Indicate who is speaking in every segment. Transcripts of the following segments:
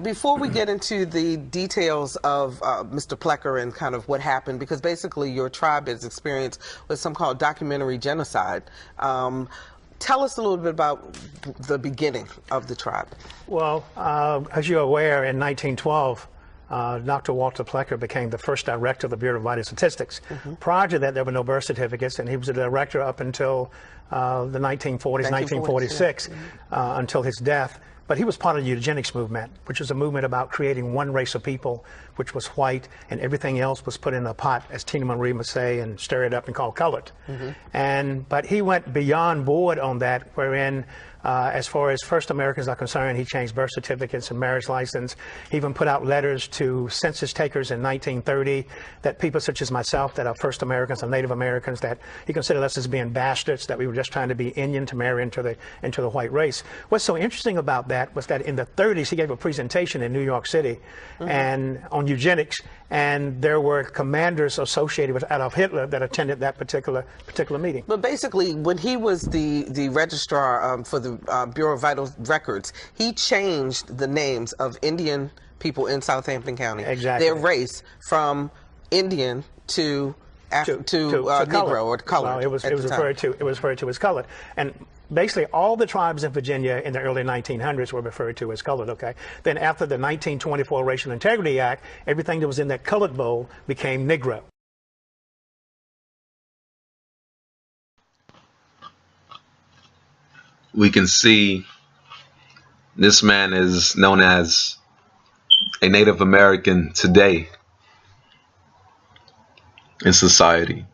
Speaker 1: Before we get into the details of Mr. Plecker and kind of what happened, because basically your tribe has experienced what's some called documentary genocide. Tell us a little bit about the beginning of the tribe.
Speaker 2: Well, as you're aware, in 1912, Dr. Walter Plecker became the first director of the Bureau of Vital Statistics. Prior to that, there were no birth certificates, and he was a director up until the 1940s, 1946, until his death. But he was part of the eugenics movement, which was a movement about creating one race of people, which was white, and everything else was put in a pot, as Tina Marie would say, and stir it up and called colored. But he went beyond board on that, wherein as far as first Americans are concerned, he changed birth certificates and marriage license. He even put out letters to census takers in 1930 that people such as myself that are first Americans and Native Americans, that he considered us as being bastards, that we were just trying to be Indian to marry into the white race. What's so interesting about that was that in the 30s he gave a presentation in New York City and on eugenics, and there were commanders associated with Adolf Hitler that attended that particular meeting.
Speaker 1: But basically, when he was the registrar for the Bureau of Vital Records, he changed the names of Indian people in Southampton County, their race, from Indian to Negro or colored.
Speaker 2: Well, it was referred to as colored, and basically all the tribes in Virginia in the early 1900s were referred to as colored. Okay, then after the 1924 Racial Integrity Act, everything that was in that colored bowl became Negro.
Speaker 3: We can see this man is known as a Native American today in society.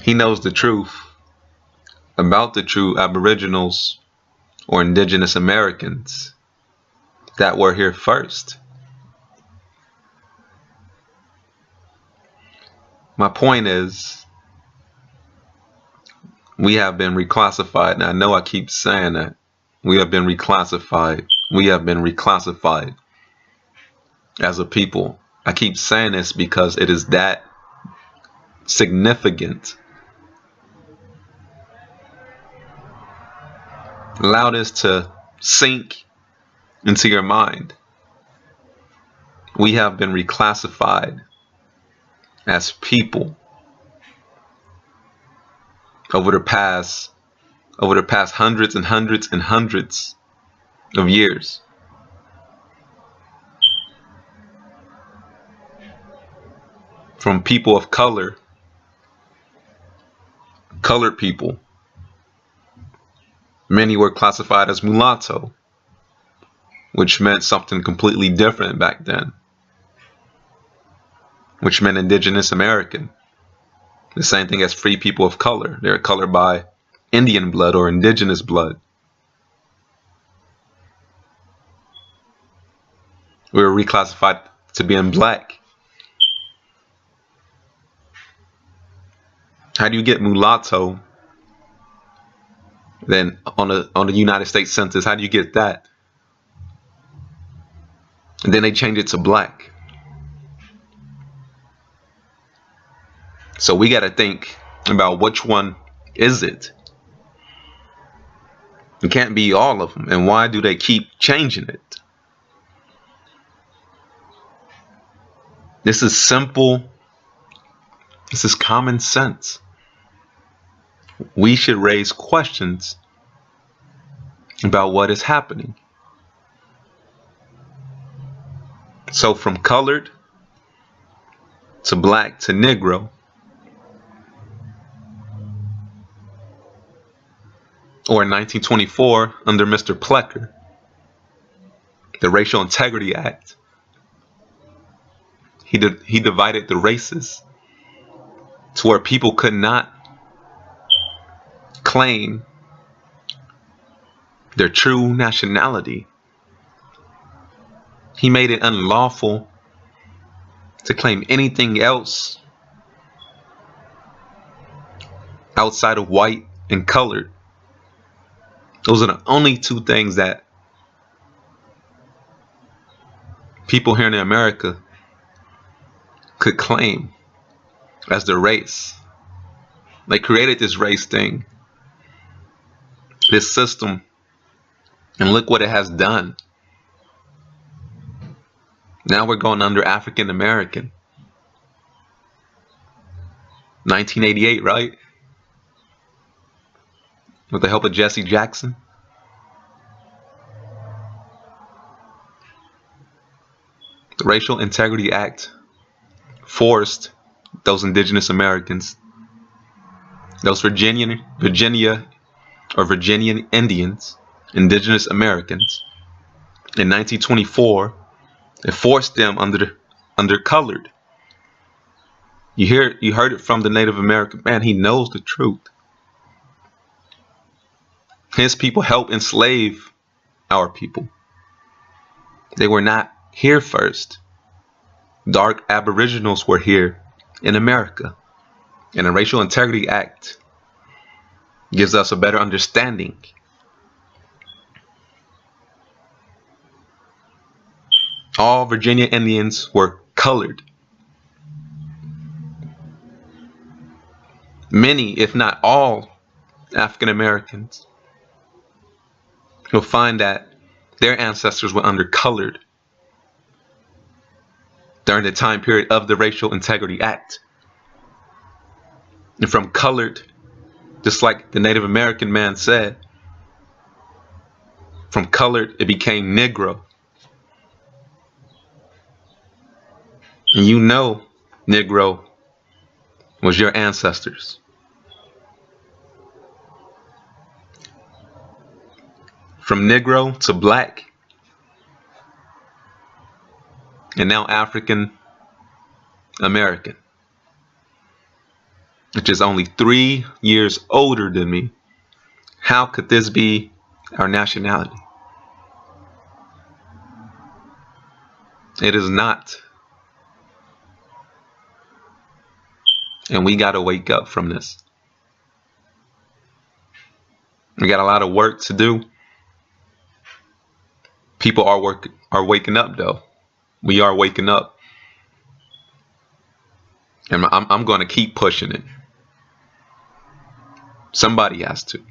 Speaker 3: He knows the truth about the true Aboriginals or Indigenous Americans that were here first. My point is, we have been reclassified, and I know I keep saying that. We have been reclassified. We have been reclassified as a people. I keep saying this because it is that significant. Allow this to sink into your mind. We have been reclassified as people over the past hundreds and hundreds and hundreds of years. From people of color, colored people. Many were classified as mulatto, which meant something completely different back then, which meant Indigenous American. The same thing as free people of color. They're colored by Indian blood or Indigenous blood. We were reclassified to being black. How do you get mulatto? Then on the United States Census, how do you get that? And then they change it to black. So we got to think about which one is it. It can't be all of them. And why do they keep changing it? This is simple. This is common sense. We should raise questions about what is happening. So from colored to black to Negro, or in 1924 under Mr. Plecker, the Racial Integrity Act, he divided the races to where people could not claim their true nationality. He made it unlawful to claim anything else outside of white and colored. Those are the only two things that people here in America could claim as their race. They created this race thing this system, and look what it has done. Now we're going under African American. 1988, right? With the help of Jesse Jackson. The Racial Integrity Act forced those Indigenous Americans, those Virginian Indians, Indigenous Americans, in 1924, it forced them under colored. You heard it from the Native American man. He knows the truth. His people helped enslave our people. They were not here first. Dark Aboriginals were here in America. And the Racial Integrity Act gives us a better understanding. All Virginia Indians were colored. Many, if not all, African Americans, you'll find that their ancestors were undercolored during the time period of the Racial Integrity Act. And from colored, just like the Native American man said, from colored it became Negro. And you know Negro was your ancestors. From Negro to Black, and now African American, which is only 3 years older than me. How could this be our nationality? It is not. And we got to wake up from this. We got a lot of work to do. People are waking up, though. We are waking up. And I'm going to keep pushing it. Somebody has to.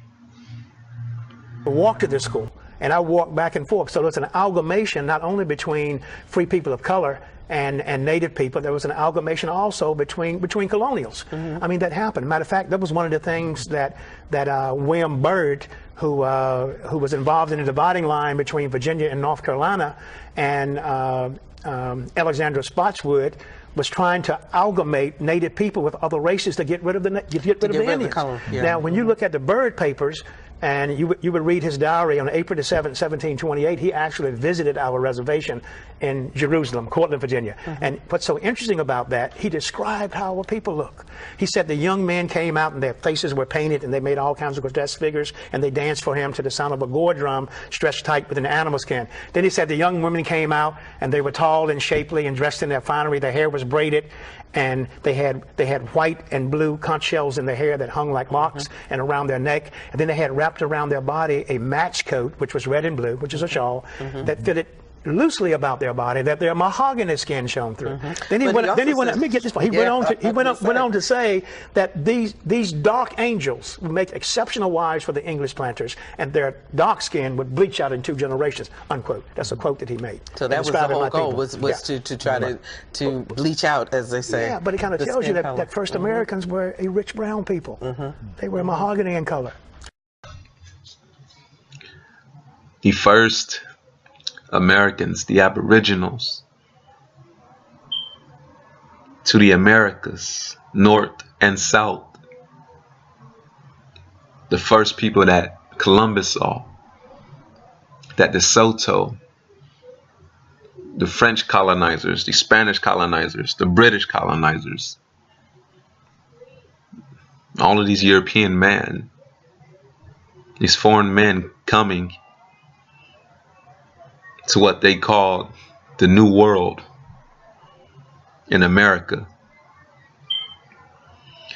Speaker 2: I walked to this school, and I walked back and forth. So there's an amalgamation not only between free people of color and native people. There was an amalgamation also between colonials. I mean, that happened. Matter of fact, that was one of the things that William Byrd, who was involved in the dividing line between Virginia and North Carolina, and Alexander Spotswood, was trying to amalgamate native people with other races to get rid of the Indians.
Speaker 1: Yeah.
Speaker 2: Now, when you look at the Byrd papers, and you would read his diary on April the 7th, 1728, he actually visited our reservation in Jerusalem, Cortland, Virginia. And what's so interesting about that, he described how our people look. He said the young men came out and their faces were painted and they made all kinds of grotesque figures and they danced for him to the sound of a gore drum stretched tight with an animal skin. Then he said the young women came out and they were tall and shapely and dressed in their finery. Their hair was braided, and they had white and blue conch shells in their hair that hung like locks and around their neck. And then they had wrapped around their body a match coat, which was red and blue, which is a shawl, that fitted loosely about their body, that their mahogany skin shone through. Then he went. Let me get this point. He went on to say that these dark angels would make exceptional wives for the English planters, and their dark skin would bleach out in 2 generations. Unquote. That's a quote that he made.
Speaker 1: So that was the whole goal, was to try to bleach out, as they say.
Speaker 2: Yeah, but it kind of tells you that first Americans were a rich brown people. They were mahogany in color.
Speaker 3: The first Americans, the Aboriginals, to the Americas, North and South. The first people that Columbus saw, that De Soto, the French colonizers, the Spanish colonizers, the British colonizers, all of these European men, these foreign men coming to what they called the New World in America.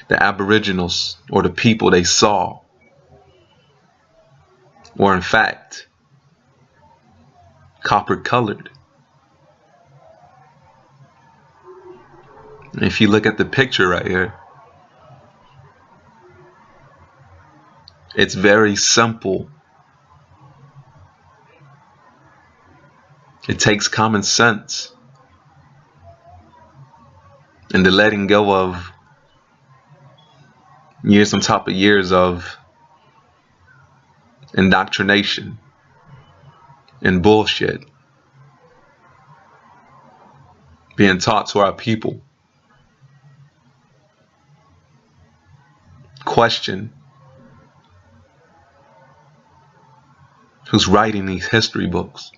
Speaker 3: The Aboriginals, or the people they saw, were in fact copper colored. And if you look at the picture right here, It's very simple. It takes common sense and the letting go of years on top of years of indoctrination and bullshit being taught to our people. Question who's writing these history books.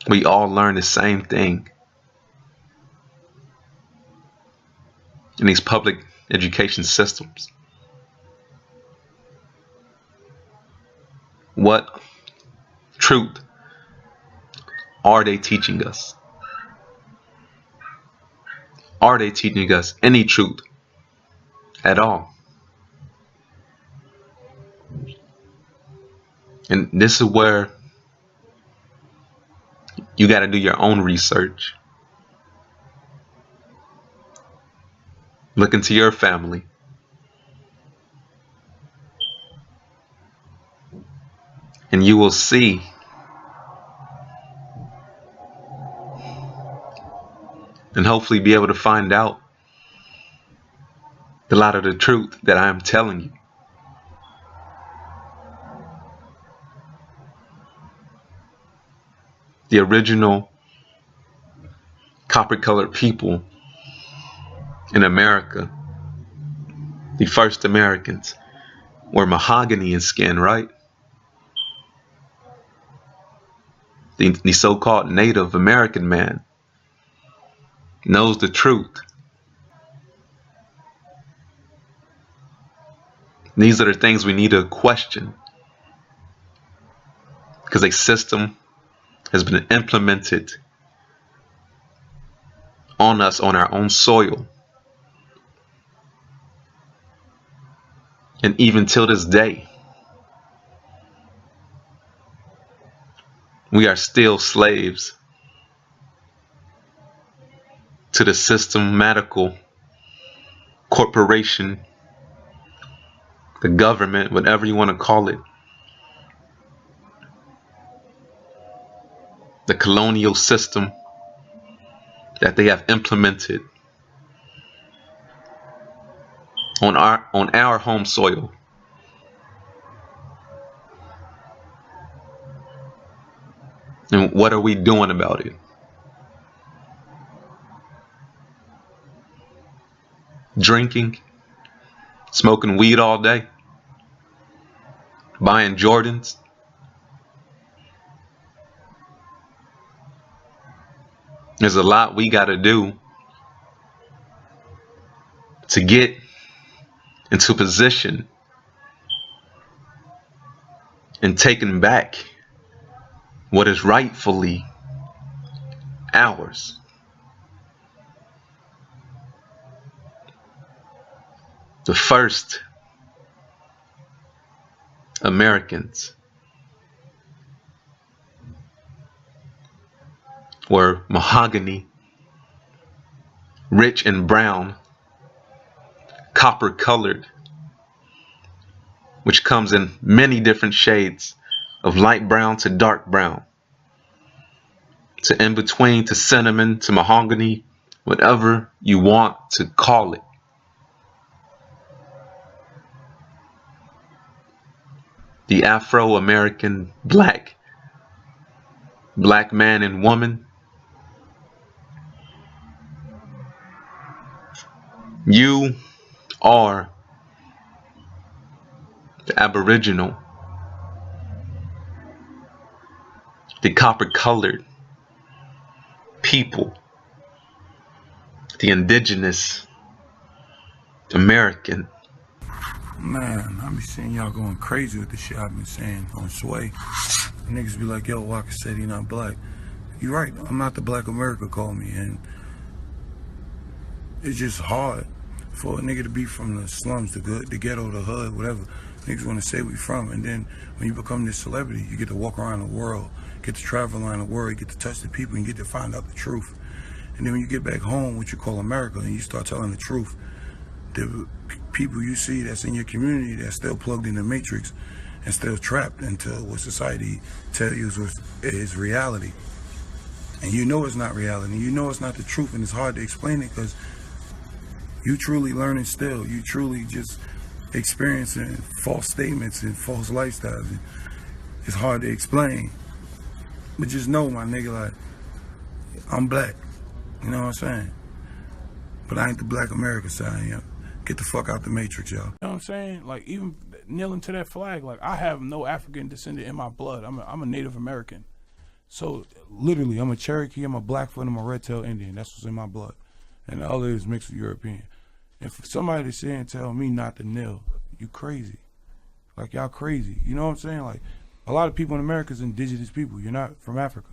Speaker 3: We all learn the same thing in these public education systems. What truth are they teaching us? Are they teaching us any truth at all? And this is where you got to do your own research. Look into your family. And you will see and hopefully be able to find out a lot of the truth that I am telling you. The original copper-colored people in America, the first Americans, were mahogany in skin, right? The so-called Native American man knows the truth. These are the things we need to question, because a system has been implemented on us, on our own soil. And even till this day, we are still slaves to the systematical corporation, the government, whatever you want to call it. The colonial system that they have implemented on our home soil. And what are we doing about it? Drinking, smoking weed all day, buying Jordans. There's a lot we got to do to get into position and taking back what is rightfully ours. The first Americans were mahogany, rich and brown, copper colored, which comes in many different shades of light brown to dark brown, to in between, to cinnamon, to mahogany, whatever you want to call it. The Afro-American black man and woman, you are the Aboriginal, the copper-colored people, the Indigenous American.
Speaker 4: Man, I be seeing y'all going crazy with the shit I've been saying on Sway. Niggas be like, yo, Walker said he not black. You're right, I'm not the black America call me, and it's just hard for a nigga to be from the slums, the ghetto, the hood, whatever. Niggas want to say we from, and then when you become this celebrity, you get to walk around the world, get to travel around the world, you get to touch the people, and you get to find out the truth. And then when you get back home, what you call America, and you start telling the truth, the people you see that's in your community that's still plugged in the matrix and still trapped into what society tells you is reality. And you know it's not reality. You know it's not the truth, and it's hard to explain it because you truly learning still. You truly just experiencing false statements and false lifestyles. And it's hard to explain. But just know, my nigga, like, I'm black. You know what I'm saying? But I ain't the black America side, you know? Get the fuck out the matrix, y'all.
Speaker 5: You know what I'm saying? Like, even kneeling to that flag, like, I have no African descendant in my blood. I'm a Native American. So, literally, I'm a Cherokee, I'm a Blackfoot, I'm a Red-tailed Indian. That's what's in my blood. And the other is mixed with European. And for somebody to say and tell me not to kneel, you crazy. Like, y'all crazy. You know what I'm saying? Like, a lot of people in America is indigenous people. You're not from Africa.